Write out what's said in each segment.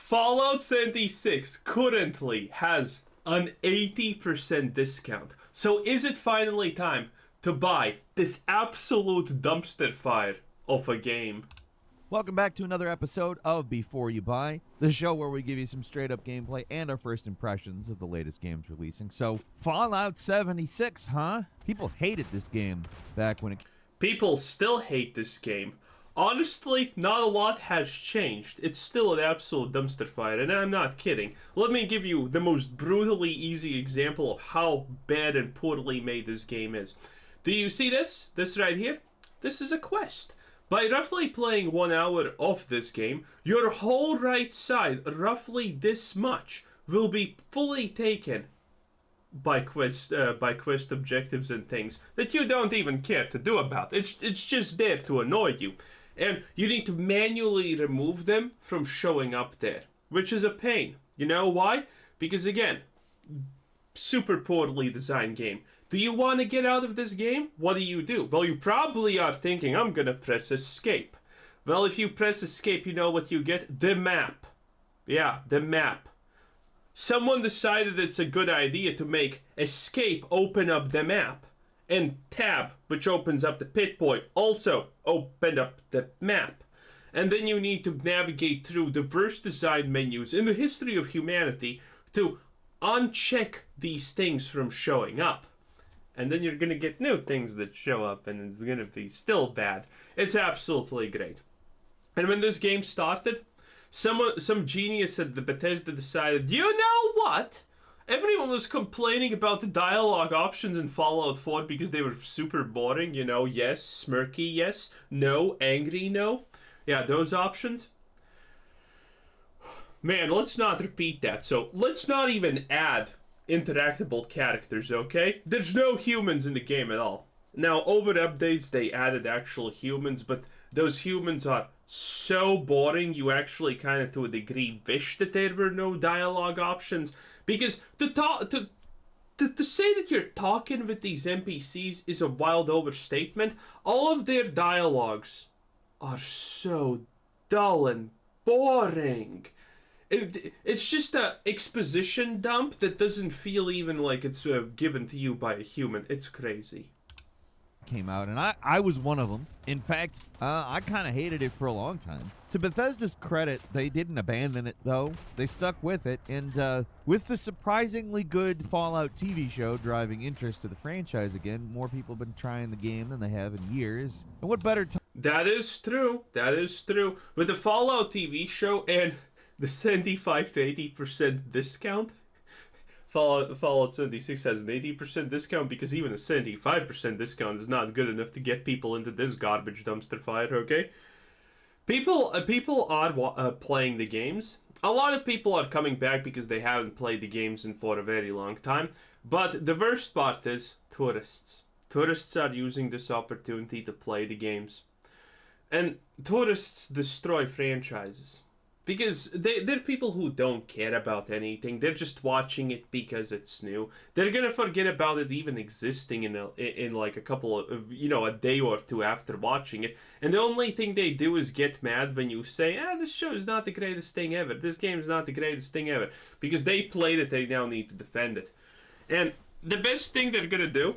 Fallout 76 currently has an 80% discount. So is it finally time to buy this absolute dumpster fire of a game? Welcome back to another episode of Before You Buy, the show where we give you some straight-up gameplay and our first impressions of the latest games releasing. So, Fallout 76, huh? People hated this game back when it... People still hate this game. Honestly, not a lot has changed. It's still an absolute dumpster fire, and I'm not kidding. Let me give you the most brutally easy example of how bad and poorly made this game is. Do you see this? This right here? This is a quest. By roughly playing 1 hour of this game, your whole right side, roughly this much, will be fully taken by quest objectives and things that you don't even care to do about. It's just there to annoy you. And you need to manually remove them from showing up there, which is a pain. You know why? Because again, super poorly designed game. Do you want to get out of this game? What do? Well, you probably are thinking, I'm gonna press escape. Well, if you press escape, you know what you get? The map. Yeah, the map. Someone decided it's a good idea to make escape open up the map. And tab, which opens up the pit point, also open up the map. And then you need to navigate through the worst design menus in the history of humanity to uncheck these things from showing up. And then you're gonna get new things that show up, and it's gonna be still bad. It's absolutely great. And when this game started, some genius at the Bethesda decided, you know what? Everyone was complaining about the dialogue options in Fallout 4 because they were super boring. You know, yes, smirky, yes, no, angry, no. Yeah, those options. Man, let's not repeat that. So let's not even add interactable characters, okay? There's no humans in the game at all. Now, over updates, they added actual humans, but those humans are so boring, you actually kind of, to a degree, wish that there were no dialogue options. Because to say that you're talking with these NPCs is a wild overstatement. All of their dialogues are so dull and boring. It's just a exposition dump that doesn't feel even like it's given to you by a human. It's crazy. Came out, and I was one of them. In fact, I kind of hated it for a long time. To Bethesda's credit, they didn't abandon it, though. They stuck with it, and with the surprisingly good Fallout TV show driving interest to the franchise again, more people have been trying the game than they have in years. And what better time? That is true. That is true. With the Fallout TV show and the 75 to 80% discount, Fallout 76 has an 80% discount because even a 75% discount is not good enough to get people into this garbage dumpster fire, okay? People are playing the games. A lot of people are coming back because they haven't played the games in for a very long time. But the worst part is tourists. Tourists are using this opportunity to play the games. And tourists destroy franchises. Because they're people who don't care about anything. They're just watching it because it's new. They're gonna forget about it even existing in like a couple of, a day or two after watching it. And the only thing they do is get mad when you say, this show is not the greatest thing ever. This game is not the greatest thing ever. Because they played it, they now need to defend it. And the best thing they're gonna do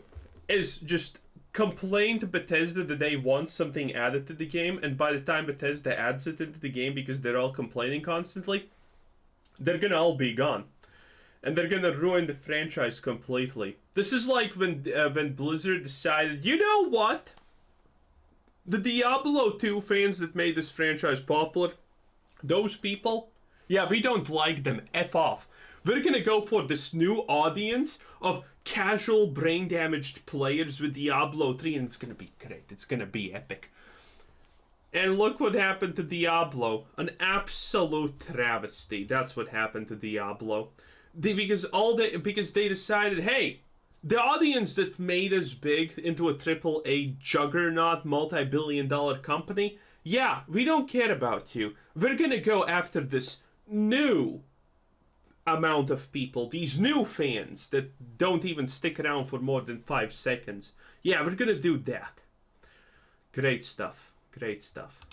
is just complain to Bethesda that they want something added to the game, and by the time Bethesda adds it into the game because they're all complaining constantly, they're gonna all be gone. And they're gonna ruin the franchise completely. This is like when Blizzard decided, you know what? The Diablo 2 fans that made this franchise popular, those people, yeah, we don't like them, F off. We're gonna go for this new audience of casual brain-damaged players with Diablo 3, and it's gonna be great. It's gonna be epic. And look what happened to Diablo. An absolute travesty. That's what happened to Diablo. Because they decided, hey, the audience that made us big into a AAA juggernaut multi-billion-dollar company, yeah, we don't care about you. We're gonna go after this new amount of people, these new fans that don't even stick around for more than 5 seconds. Yeah, we're gonna do that. Great stuff. Great stuff.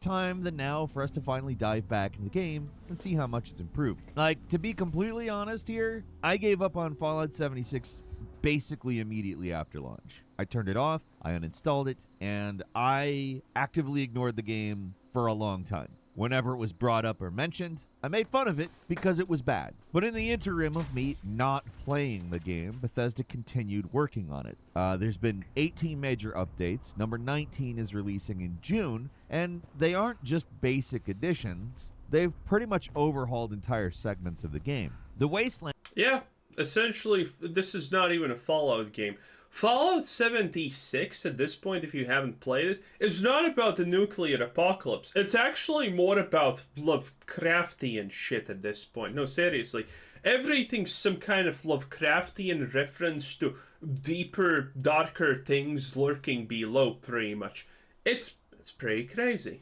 time than now for us to finally dive back into the game and see how much it's improved. Like, to be completely honest here, I gave up on Fallout 76 basically immediately after launch. I turned it off, I uninstalled it, and I actively ignored the game for a long time. Whenever it was brought up or mentioned, I made fun of it because it was bad. But in the interim of me not playing the game, Bethesda continued working on it. There's been 18 major updates. Number 19 is releasing in June, and they aren't just basic additions. They've pretty much overhauled entire segments of the game. The Wasteland... Yeah, essentially, this is not even a Fallout game. Fallout 76, at this point, if you haven't played it, is not about the nuclear apocalypse. It's actually more about Lovecraftian shit at this point. No, seriously. Everything's some kind of Lovecraftian reference to deeper, darker things lurking below, pretty much. It's pretty crazy.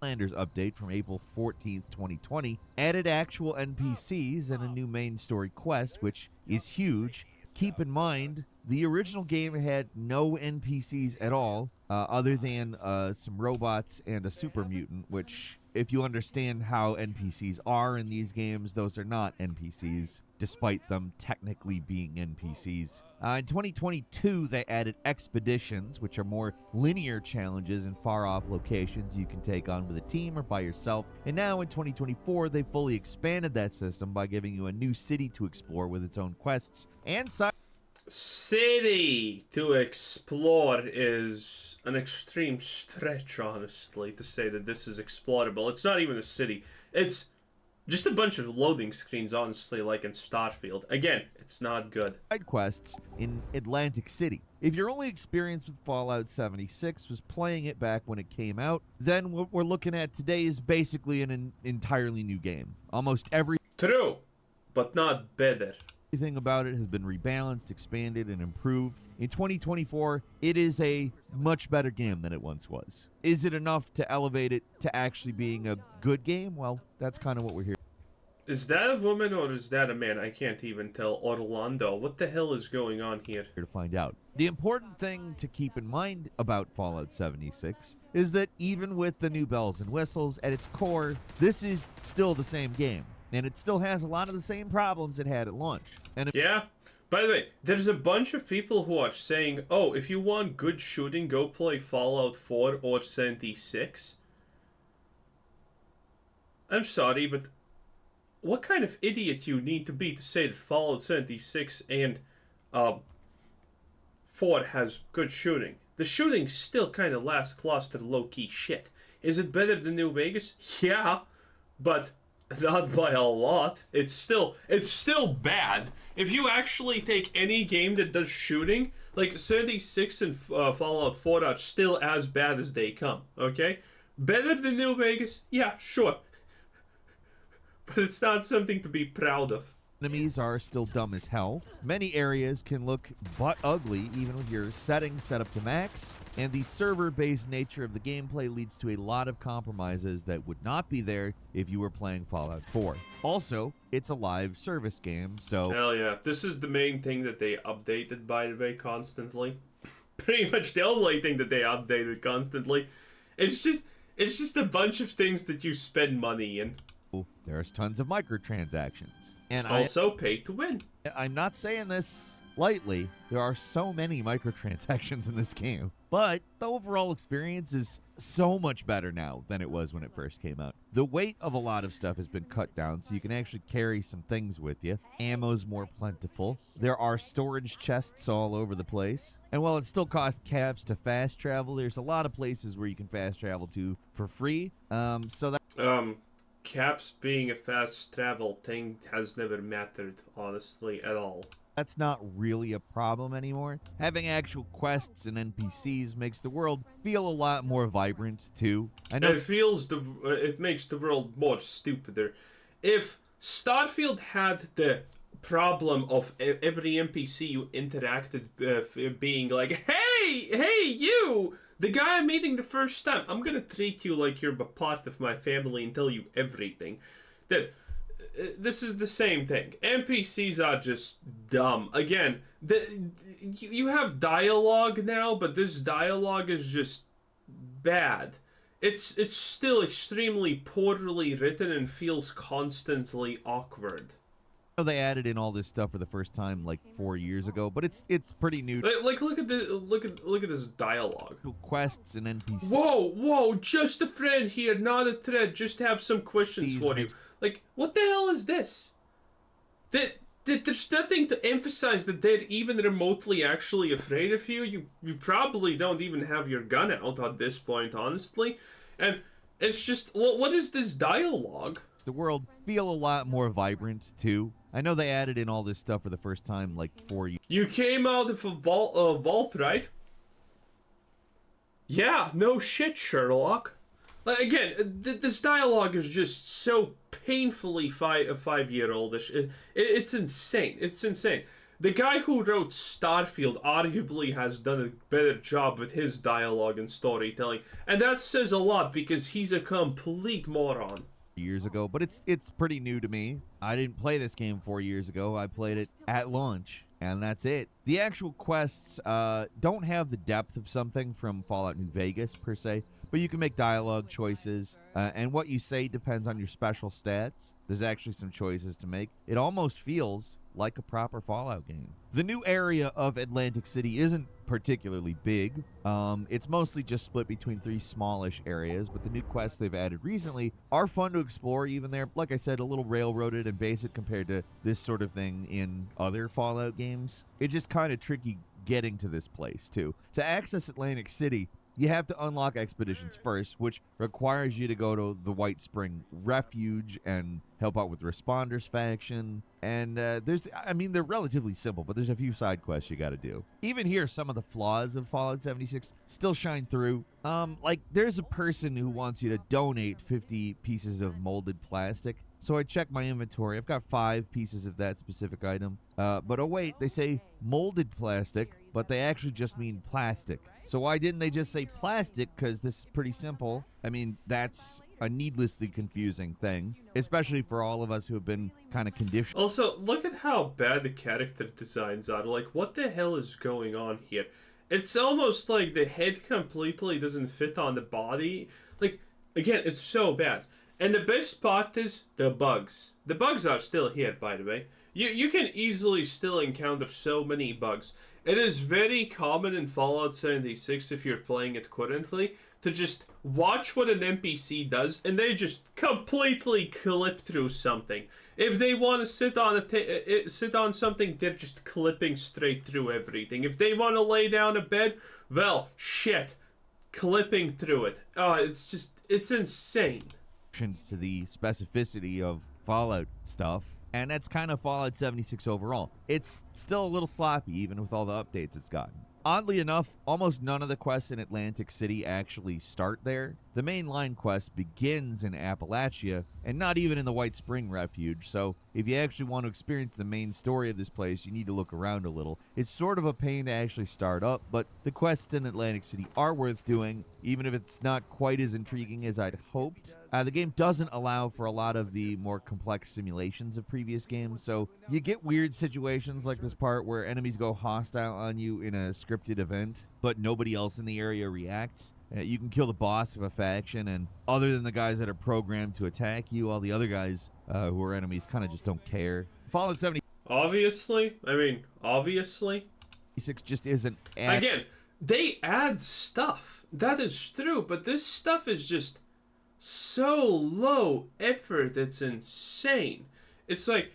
Landers update from April 14th, 2020 added actual NPCs and a new main story quest, which is huge. Keep in mind, the original game had no NPCs at all, other than some robots and a super mutant, which, if you understand how NPCs are in these games, those are not NPCs, despite them technically being NPCs. In 2022, they added expeditions, which are more linear challenges in far-off locations you can take on with a team or by yourself. And now in 2024, they fully expanded that system by giving you a new city to explore with its own quests and side. City to explore is an extreme stretch, honestly, to say that this is explorable. It's not even a city. It's just a bunch of loading screens, honestly, like in Starfield. Again, it's not good. Side quests in Atlantic City. If your only experience with Fallout 76 was playing it back when it came out, then what we're looking at today is basically an entirely new game. Almost every... True, but not better. Everything about it has been rebalanced, expanded, and improved. In 2024, it is a much better game than it once was. Is it enough to elevate it to actually being a good game? Well, that's kind of what we're here. Is that a woman or is that a man? I can't even tell. Orlando, what the hell is going on here? To find out. The important thing to keep in mind about Fallout 76 is that even with the new bells and whistles, at its core, this is still the same game. And it still has a lot of the same problems it had at launch. And yeah. By the way, there's a bunch of people who are saying, oh, if you want good shooting, go play Fallout 4 or 76. I'm sorry, but what kind of idiot you need to be to say that Fallout 76 and 4 has good shooting? The shooting still kind of last cluster low-key shit. Is it better than New Vegas? Yeah, but not by a lot. It's still bad. If you actually take any game that does shooting, like 76 and Fallout 4 are still as bad as they come, okay? Better than New Vegas? Yeah, sure. But it's not something to be proud of. Enemies are still dumb as hell. Many areas can look butt ugly even with your settings set up to max. And the server-based nature of the gameplay leads to a lot of compromises that would not be there if you were playing Fallout 4. Also, it's a live service game, so... Hell yeah. This is the main thing that they updated, by the way, constantly. Pretty much the only thing that they updated constantly. It's just a bunch of things that you spend money in. There's tons of microtransactions. And also pay to win. I'm not saying this lightly. There are so many microtransactions in this game. But the overall experience is so much better now than it was when it first came out. The weight of a lot of stuff has been cut down, so you can actually carry some things with you. Ammo's more plentiful. There are storage chests all over the place. And while it still costs caps to fast travel, there's a lot of places where you can fast travel to for free. Caps being a fast travel thing has never mattered, honestly, at all. That's not really a problem anymore. Having actual quests and NPCs makes the world feel a lot more vibrant, too. I know it makes the world more stupider. If Starfield had the problem of every NPC you interacted being like, hey, you! The guy I'm meeting the first time, I'm gonna treat you like you're a part of my family and tell you everything. That this is the same thing. NPCs are just dumb. Again, you have dialogue now, but this dialogue is just bad. it's still extremely poorly written and feels constantly awkward. They added in all this stuff for the first time like 4 years ago, but it's pretty new. Like look at this dialogue. Quests and NPCs. Whoa, just a friend here, not a threat. Just have some questions for you. Like, what the hell is this? There's nothing to emphasize that they're even remotely actually afraid of you. You probably don't even have your gun out at this point, honestly. And it's just, what is this dialogue? The world feel a lot more vibrant too. I know they added in all this stuff for the first time like 4 years. You came out of a vault, right? Yeah, no shit, Sherlock. Like, again, this dialogue is just so painfully 5-year-oldish. It's insane. It's insane. The guy who wrote Starfield arguably has done a better job with his dialogue and storytelling, and that says a lot because he's a complete moron. Years ago, but it's pretty new to me. I didn't play this game 4 years ago. I played it at launch, and that's it. The actual quests don't have the depth of something from Fallout New Vegas per se, but you can make dialogue choices, and what you say depends on your special stats. There's actually some choices to make. It almost feels like a proper Fallout game. The new area of Atlantic City isn't particularly big. It's mostly just split between 3 smallish areas, but the new quests they've added recently are fun to explore. Even they're, like I said, a little railroaded and basic compared to this sort of thing in other Fallout games. It's just kind of tricky getting to this place too. To access Atlantic City, you have to unlock expeditions first, which requires you to go to the White Spring Refuge and help out with the Responders faction. And they're relatively simple, but there's a few side quests you got to do. Even here, some of the flaws of Fallout 76 still shine through. Like there's a person who wants you to donate 50 pieces of molded plastic. So I checked my inventory. I've got 5 pieces of that specific item. But oh wait, they say molded plastic, but they actually just mean plastic. So why didn't they just say plastic? Because this is pretty simple. I mean, that's a needlessly confusing thing, especially for all of us who have been kind of conditioned. Also, look at how bad the character designs are. Like, what the hell is going on here? It's almost like the head completely doesn't fit on the body. Like, again, it's so bad. And the best part is the bugs. The bugs are still here, by the way. You can easily still encounter so many bugs. It is very common in Fallout 76, if you're playing it currently, to just watch what an NPC does, and they just completely clip through something. If they want to sit on something, they're just clipping straight through everything. If they want to lay down a bed, well, shit, clipping through it. It's insane. To the specificity of Fallout stuff, and that's kind of Fallout 76 overall. It's still a little sloppy even with all the updates it's gotten. Oddly enough, almost none of the quests in Atlantic City actually start there. The main line quest begins in Appalachia, and not even in the White Spring Refuge, so if you actually want to experience the main story of this place, you need to look around a little. It's sort of a pain to actually start up, but the quests in Atlantic City are worth doing, even if it's not quite as intriguing as I'd hoped. The game doesn't allow for a lot of the more complex simulations of previous games, so you get weird situations like this part where enemies go hostile on you in a scripted event, but nobody else in the area reacts. You can kill the boss of a faction, and other than the guys that are programmed to attack you, all the other guys who are enemies kind of just don't care. Fallout 76 Obviously. just isn't... Again, they add stuff. That is true, but this stuff is just so low effort, it's insane. It's like,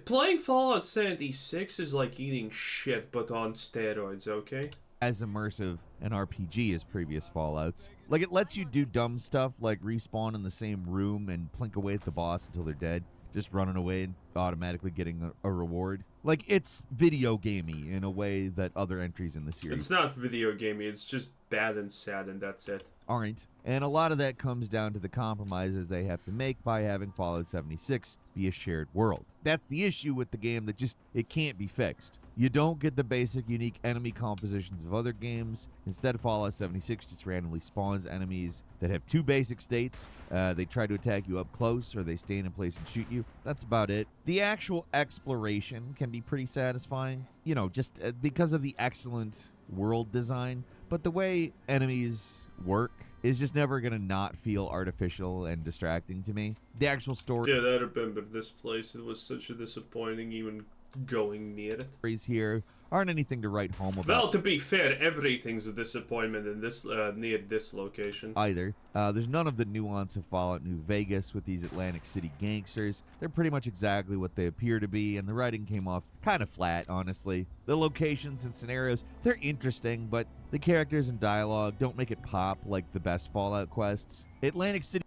playing Fallout 76 is like eating shit, but on steroids, okay? As immersive an RPG as previous Fallouts. Like, it lets you do dumb stuff like respawn in the same room and plink away at the boss until they're dead, just running away and automatically getting a reward. Like, it's video gamey in a way that other entries in the series It's not video gamey, it's just bad and sad, and that's it. aren't. And a lot of that comes down to the compromises they have to make by having Fallout 76 be a shared world. That's the issue with the game, that just, it can't be fixed. You don't get the basic unique enemy compositions of other games. Instead, Fallout 76 just randomly spawns enemies that have 2 basic states. They try to attack you up close, or they stand in place and shoot you. That's about it. The actual exploration can be pretty satisfying, you know, just because of the excellent world design, but the way enemies work is just never going to not feel artificial and distracting to me. The actual story. Yeah, I remember this place. It was such a disappointing even going near it. Stories here aren't anything to write home about. Well, to be fair, everything's a disappointment in this near this location. Either. There's none of the nuance of Fallout New Vegas with these Atlantic City gangsters. They're pretty much exactly what they appear to be, and the writing came off kind of flat, honestly. The locations and scenarios, they're interesting, but the characters and dialogue don't make it pop like the best Fallout quests. Atlantic City.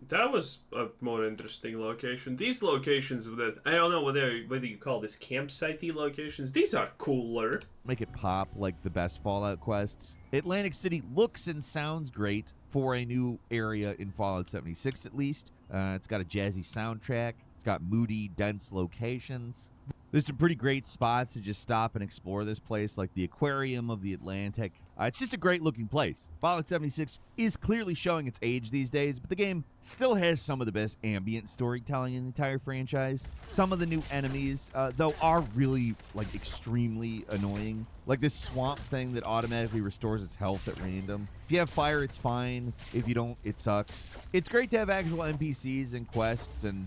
That was a more interesting location. These locations that I don't know whether you call this campsite-y locations. These are cooler. Make it pop like the best Fallout quests. Atlantic City looks and sounds great for a new area in Fallout 76 at least. It's got a jazzy soundtrack. It's got moody, dense locations. There's some pretty great spots to just stop and explore this place, like the Aquarium of the Atlantic. It's just a great looking place. Fallout 76 is clearly showing its age these days, but the game still has some of the best ambient storytelling in the entire franchise. Some of the new enemies, though, are really, like, extremely annoying. Like this swamp thing that automatically restores its health at random. If you have fire, it's fine. If you don't, it sucks. It's great to have actual NPCs and quests and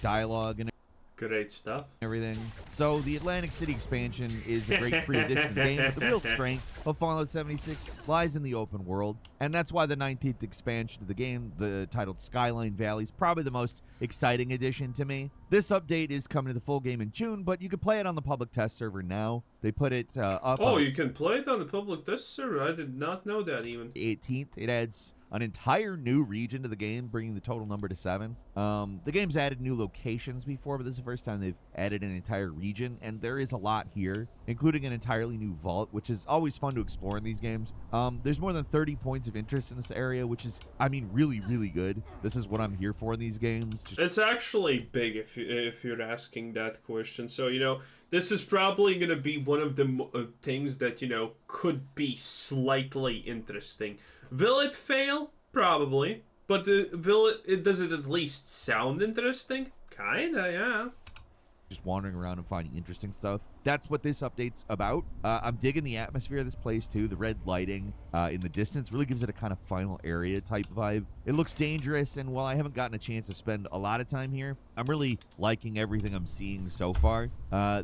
dialogue and great stuff. Everything. So the Atlantic City expansion is a great free addition to the game, but the real strength of Fallout 76 lies in the open world, and that's why the 19th expansion to the game, the titled Skyline Valley, is probably the most exciting addition to me. This update is coming to the full game in June, but you can play it on the public test server now. They put it up. Oh, you can play it on the public test server? I did not know that even. 18th. It adds an entire new region to the game, bringing the total number to 7. The game's added new locations before, but this is the first time they've added an entire region, and there is a lot here, including an entirely new vault, which is always fun to explore in these games. There's more than 30 points of interest in this area, which is, I mean, really, really good. This is what I'm here for in these games. It's actually big if you're asking that question. So, this is probably going to be one of the things that, could be slightly interesting. Will it fail? Probably. But does it at least sound interesting? Kinda, yeah. Just wandering around and finding interesting stuff. That's what this update's about. I'm digging the atmosphere of this place too. The red lighting in the distance really gives it a kind of final area type vibe. It looks dangerous, and while I haven't gotten a chance to spend a lot of time here, I'm really liking everything I'm seeing so far.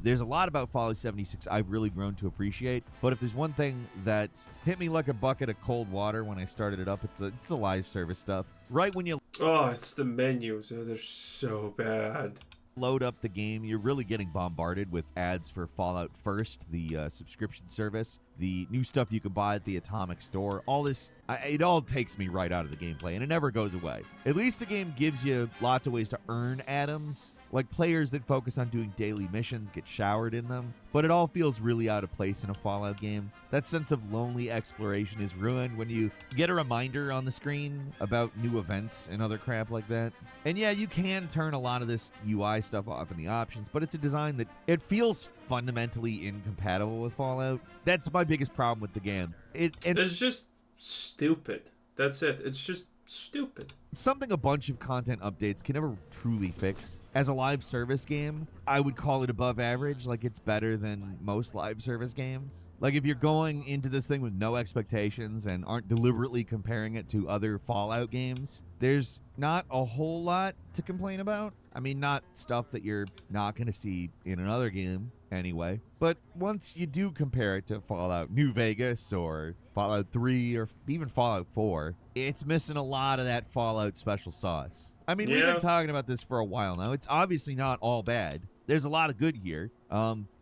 There's a lot about Fallout 76 I've really grown to appreciate, but if there's one thing that hit me like a bucket of cold water when I started it up, it's the live service stuff. Right when you it's the menus. Oh, they're so bad. Load up the game, you're really getting bombarded with ads for Fallout First, the subscription service, the new stuff you can buy at the Atomic Store. All this, it all takes me right out of the gameplay, and it never goes away. At least the game gives you lots of ways to earn atoms. Like players that focus on doing daily missions get showered in them, but it all feels really out of place in a Fallout game. That sense of lonely exploration is ruined when you get a reminder on the screen about new events and other crap like that. And yeah, you can turn a lot of this UI stuff off in the options, but it's a design that it feels fundamentally incompatible with Fallout. That's my biggest problem with the game. It's just stupid. That's it. It's just stupid. Something a bunch of content updates can never truly fix. As a live service game, I would call it above average. Like, it's better than most live service games. Like, if you're going into this thing with no expectations and aren't deliberately comparing it to other Fallout games, there's not a whole lot to complain about. I mean, not stuff that you're not going to see in another game anyway. But once you do compare it to Fallout New Vegas or Fallout 3 or even Fallout 4, it's missing a lot of that Fallout special sauce. I mean, we've been talking about this for a while now. It's obviously not all bad. There's a lot of good here.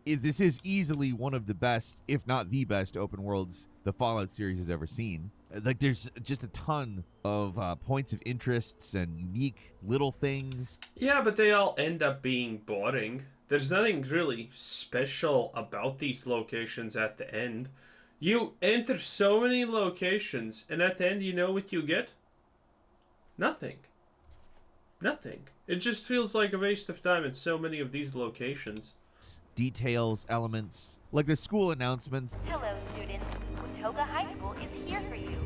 This is easily one of the best, if not the best, open worlds the Fallout series has ever seen. Like, there's just a ton of points of interests and unique little things. Yeah, but they all end up being boring. There's nothing really special about these locations at the end. You enter so many locations, and at the end, you know what you get? Nothing. Nothing. It just feels like a waste of time in so many of these locations. Details, elements, like the school announcements. Hello, students. Watoga High School is here for you.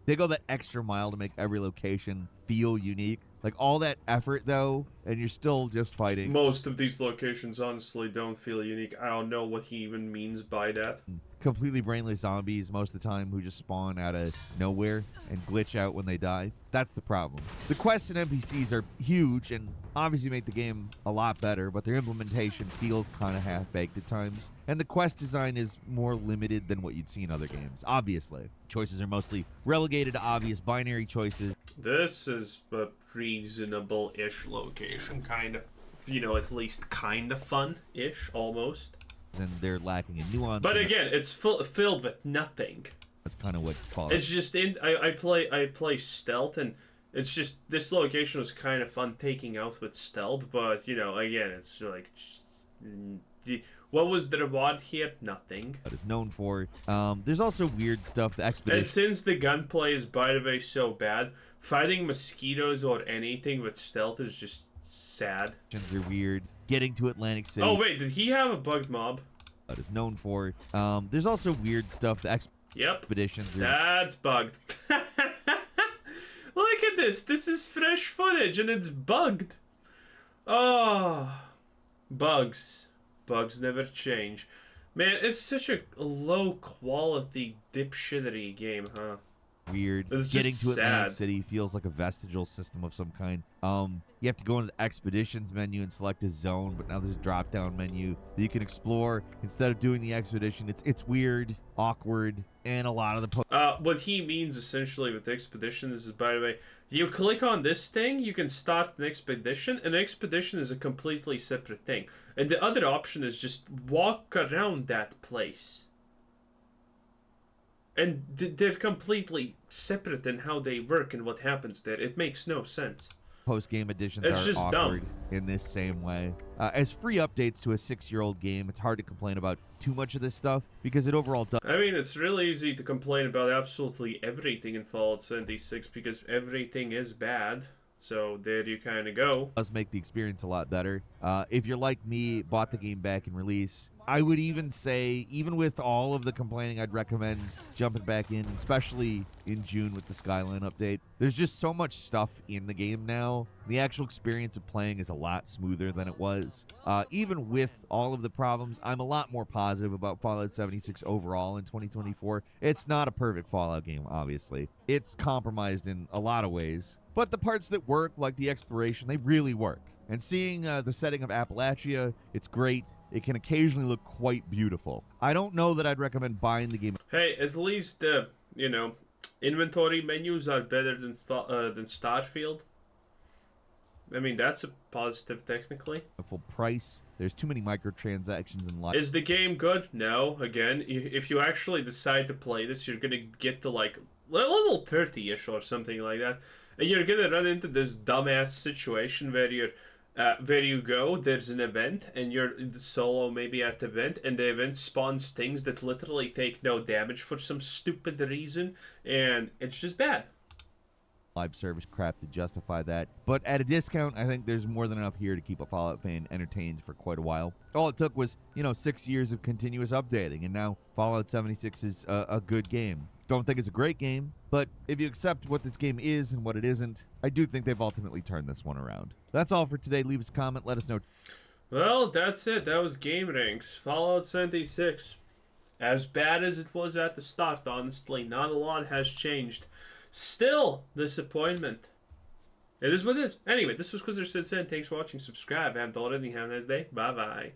They go that extra mile to make every location feel unique. Like all that effort though, and you're still just fighting. Most of these locations honestly don't feel unique. I don't know what he even means by that. Completely brainless zombies most of the time who just spawn out of nowhere and glitch out when they die. That's the problem. The quests and NPCs are huge and obviously make the game a lot better, but their implementation feels kind of half-baked at times. And the quest design is more limited than what you'd see in other games, obviously. Choices are mostly relegated to obvious binary choices. This is a reasonable-ish location, kind of. You know, at least kind of fun-ish, almost. And they're lacking in nuance. But again, it's filled with nothing. That's kind of what Fallout. It's just I play stealth, and it's just this location was kind of fun taking out with stealth. But you know, again, it's like, what was the reward here? Nothing. That is known for. There's also weird stuff. The expedition. And since the gunplay is, by the way, so bad, fighting mosquitoes or anything with stealth is just sad. Are weird. Getting to Atlantic City. Oh wait, did he have a bugged mob? That is known for. There's also weird stuff. The expeditions. That's bugged. Look at this. This is fresh footage and it's bugged. Oh, bugs. Bugs never change. Man, it's such a low quality dipshittery game, huh? Weird. It's Getting just to Atlantic sad. City feels like a vestigial system of some kind. You have to go into the expeditions menu and select a zone, but now there's a drop-down menu that you can explore instead of doing the expedition. It's weird, awkward, and a lot of the What he means essentially with expeditions is, by the way, you click on this thing, you can start an expedition. An expedition is a completely separate thing, and the other option is just walk around that place. And they're completely separate in how they work and what happens there. It makes no sense. post-game editions It's are just awkward dumb. in this same way. As free updates to a 6-year-old game, it's hard to complain about too much of this stuff because it overall I mean, it's really easy to complain about absolutely everything in Fallout 76 because everything is bad. So there you kind of go. does make the experience a lot better. If you're like me, bought the game back in release, I would even say, even with all of the complaining, I'd recommend jumping back in, especially in June with the Skyline update. There's just so much stuff in the game now. The actual experience of playing is a lot smoother than it was. Even with all of the problems, I'm a lot more positive about Fallout 76 overall in 2024. It's not a perfect Fallout game, obviously. It's compromised in a lot of ways. But the parts that work, like the exploration, they really work. And seeing the setting of Appalachia, it's great. It can occasionally look quite beautiful. I don't know that I'd recommend buying the game. Hey, at least inventory menus are better than Starfield. I mean, that's a positive technically. At full price. There's too many microtransactions and life. Is the game good? No. Again, if you actually decide to play this, you're gonna get to like level 30-ish or something like that. And you're gonna run into this dumbass situation where you go, there's an event, and you're solo maybe at the event, and the event spawns things that literally take no damage for some stupid reason, and it's just bad. Live service crap to justify that. But at a discount, I think there's more than enough here to keep a Fallout fan entertained for quite a while. All it took was, 6 years of continuous updating, and now Fallout 76 is a good game. Don't think it's a great game, but if you accept what this game is and what it isn't, I do think they've ultimately turned this one around. That's all for today. Leave us a comment. Let us know. Well, that's it. That was Game Ranks. Fallout 76. As bad as it was at the start, honestly, not a lot has changed. Still, disappointment. It is what it is. Anyway, this was Quizzer Sid. Thanks for watching. Subscribe. Haven't already. Have a nice day. Bye-bye.